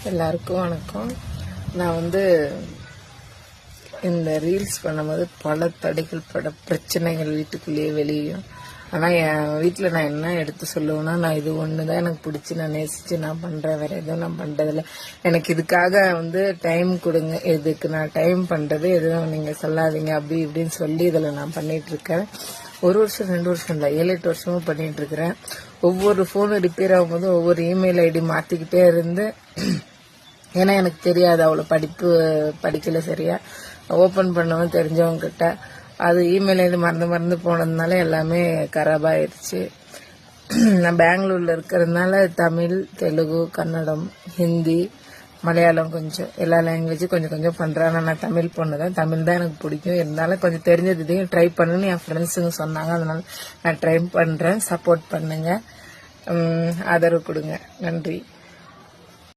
எல்லாருக்கும் வணக்கம். நான் இந்த ரீல்ஸ் பண்ணும்போது பல தடைகள் பிரச்சனைகள் வீட்டுக்குள்ளேயே வெளியும். ஆனால் என் வீட்டில் நான் என்ன எடுத்து சொல்லுவேன்னா, நான் இது ஒன்று தான் எனக்கு பிடிச்சி நான் நேசித்து நான் பண்ணுறேன், வேறு எதுவும் நான் பண்ணுறதில்ல. எனக்கு இதுக்காக டைம் கொடுங்க, இதுக்கு நான் டைம் பண்ணுறது எதுவும் நீங்கள் சொல்லாதீங்க அப்படி இப்படின்னு சொல்லி இதில் நான் பண்ணிகிட்ருக்கேன். 1 வருஷம் 2 வருஷம் இல்லை, 7-8 வருஷமும் பண்ணிட்டு இருக்கிறேன். ஒவ்வொரு ஃபோனும் ரிப்பேர் ஆகும்போது ஒவ்வொரு இமெயில் ஐடி மாற்றிக்கிட்டே இருந்து, ஏன்னா எனக்கு தெரியாது, அவ்வளோ படிக்கல சரியா. ஓப்பன் பண்ணவும் தெரிஞ்சவங்க கிட்ட அது இமெயில் ஐடி மறந்து போனதுனால எல்லாமே கராபாயிருச்சு. நான் பெங்களூர்ல இருக்கிறதுனால தமிழ், தெலுங்கு, கன்னடம், ஹிந்தி, மலையாளம் கொஞ்சம் எல்லா லாங்குவேஜும் கொஞ்சம் பண்றேன். நான் தமிழ் பொண்ணு தான், தமிழ் தான் எனக்கு பிடிக்கும். இருந்தாலும் கொஞ்சம் தெரிஞ்சதையும் ட்ரை பண்ணுன்னு என் ஃப்ரெண்ட்ஸுங்க சொன்னாங்க. அதனால நான் ட்ரை பண்றேன். சப்போர்ட் பண்ணுங்க, ஆதரவு கொடுங்க. நன்றி.